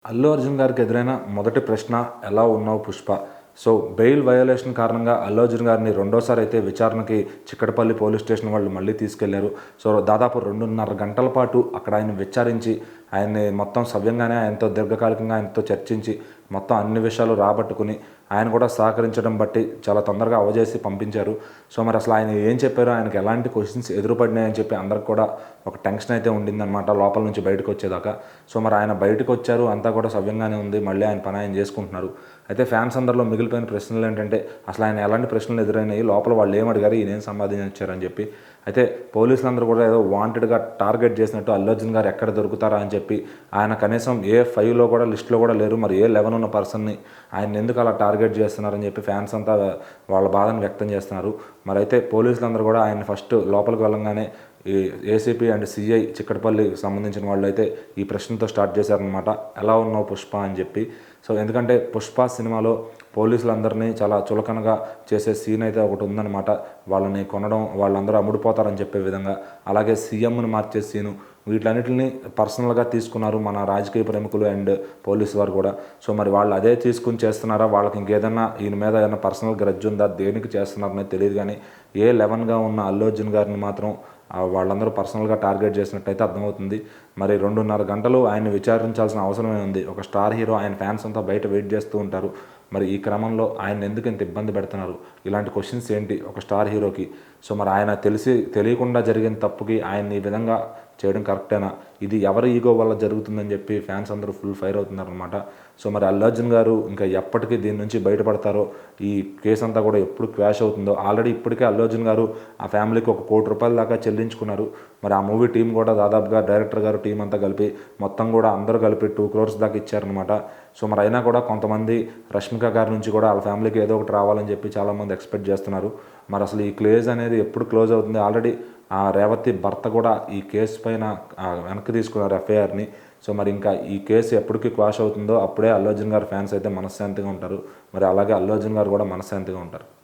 అల్లు అర్జున్ గారికి ఎదురైన మొదటి ప్రశ్న ఎలా ఉన్నావు పుష్ప. సో బెయిల్ వయోలేషన్ కారణంగా అల్లు అర్జున్ గారిని రెండోసారి అయితే విచారణకి చిక్కటపల్లి పోలీస్ స్టేషన్ వాళ్ళు మళ్ళీ తీసుకెళ్లారు. సో దాదాపు 2.5 గంటల పాటు అక్కడ ఆయన విచారించి ఆయన్ని మొత్తం సవ్యంగానే ఆయనతో దీర్ఘకాలికంగా ఆయనతో చర్చించి మొత్తం అన్ని విషయాలు రాబట్టుకుని ఆయన కూడా సహకరించడం బట్టి చాలా తొందరగా అవజేసి పంపించారు. సో మరి అసలు ఆయన ఏం చెప్పారు, ఆయనకు ఎలాంటి క్వశ్చన్స్ ఎదురుపడినాయని చెప్పి అందరికి కూడా ఒక టెన్షన్ అయితే ఉండిందనమాట లోపల నుంచి బయటకు వచ్చేదాకా. సో మరి ఆయన బయటకు వచ్చారు, అంతా కూడా సవ్యంగానే ఉంది, మళ్ళీ ఆయన పని ఆయన చేసుకుంటున్నారు. అయితే ఫ్యాన్స్ అందరిలో మిగిలిపోయిన ప్రశ్నలు ఏంటంటే అసలు ఆయన ఎలాంటి ప్రశ్నలు ఎదురైనాయి, లోపల వాళ్ళు ఏమడిగారు, ఈయనేం సమాధానించారని చెప్పి. అయితే పోలీసులందరూ కూడా ఏదో వాంటెడ్గా టార్గెట్ చేసినట్టు అల్లు అర్జున్ గారు ఎక్కడ దొరుకుతారా అని చెప్పి ఆయన కనీసం ఏ5లో కూడా లిస్టులో కూడా లేరు, మరి ఏ11 ఉన్న పర్సన్ని ఆయన ఎందుకు అలా టార్గెట్ చేస్తున్నారని చెప్పి ఫ్యాన్స్ అంతా వాళ్ళ బాధను వ్యక్తం చేస్తున్నారు. మరి అయితే పోలీసులందరూ కూడా ఆయన ఫస్ట్ లోపలికి వెళ్ళంగానే ఈ ఏసీపీ అండ్ సిఐ చిక్కటపల్లికి సంబంధించిన వాళ్ళు అయితే ఈ ప్రశ్నతో స్టార్ట్ చేశారనమాట, ఎలా ఉన్నావు పుష్ప అని చెప్పి. సో ఎందుకంటే పుష్ప సినిమాలో పోలీసులందరినీ చాలా చులకనగా చేసే సీన్ అయితే ఒకటి ఉందన్నమాట. వాళ్ళని కొనడం, వాళ్ళందరూ అమ్ముడుపోతారని చెప్పే విధంగా, అలాగే సీఎంను మార్చే సీను, వీటన్నిటిని పర్సనల్గా తీసుకున్నారు మన రాజకీయ ప్రముఖులు అండ్ పోలీసు వారు కూడా. సో మరి వాళ్ళు అదే తీసుకుని చేస్తున్నారా, వాళ్ళకి ఇంకేదన్నా ఈయన మీద ఏదైనా పర్సనల్ గ్రడ్జ్ ఉందా, దేనికి చేస్తున్నారనేది తెలియదు. కానీ ఏ11గా ఉన్న అల్లు అర్జున్ గారిని మాత్రం వాళ్ళందరూ పర్సనల్గా టార్గెట్ చేసినట్టయితే అర్థమవుతుంది. మరి 2.5 గంటలు ఆయన విచారించాల్సిన అవసరమే ఉంది. ఒక స్టార్ హీరో, ఆయన ఫ్యాన్స్ అంతా బయట వెయిట్ చేస్తూ ఉంటారు. మరి ఈ క్రమంలో ఆయన ఎందుకు ఇంత ఇబ్బంది పెడుతున్నారు, ఇలాంటి క్వశ్చన్స్ ఏంటి ఒక స్టార్ హీరోకి. సో మరి ఆయన తెలియకుండా జరిగిన తప్పుకి ఆయన ఈ విధంగా చేయడం కరెక్టేనా, ఇది ఎవరి ఈగో వల్ల జరుగుతుందని చెప్పి ఫ్యాన్స్ అందరూ ఫుల్ ఫైర్ అవుతున్నారనమాట. సో మరి అల్లు అర్జున్ గారు ఇంకా ఎప్పటికీ దీని నుంచి బయటపడతారో, ఈ కేసు అంతా కూడా ఎప్పుడు క్వాష్ అవుతుందో. ఆల్రెడీ ఇప్పటికే అల్లు అర్జున్ గారు ఆ ఫ్యామిలీకి ₹1 కోటి దాకా చెల్లించుకున్నారు. మరి ఆ మూవీ టీం కూడా దాదాపుగా డైరెక్టర్ గారు టీం అంతా కలిపి మొత్తం కూడా అందరూ కలిపి 2 crores దాకా ఇచ్చారనమాట. సో మరి అయినా కూడా కొంతమంది రష్మిక గారి నుంచి కూడా వాళ్ళ ఫ్యామిలీకి ఏదో ఒకటి రావాలని చెప్పి చాలామంది ఎక్స్పెక్ట్ చేస్తున్నారు. మరి అసలు ఈ క్లేజ్ అనేది ఎప్పుడు క్లోజ్ అవుతుంది. ఆల్రెడీ ఆ రేవతి భర్త కూడా ఈ కేసు పైన వెనక్కి తీసుకున్నారు ఎఫ్ఐఆర్ని. సో మరి ఇంకా ఈ కేసు ఎప్పటికీ క్వాష్ అవుతుందో అప్పుడే అల్లు అర్జున్ గారు ఫ్యాన్స్ అయితే మనశ్శాంతిగా ఉంటారు. మరి అలాగే అల్లు అర్జున్ గారు కూడా మనశ్శాంతిగా ఉంటారు.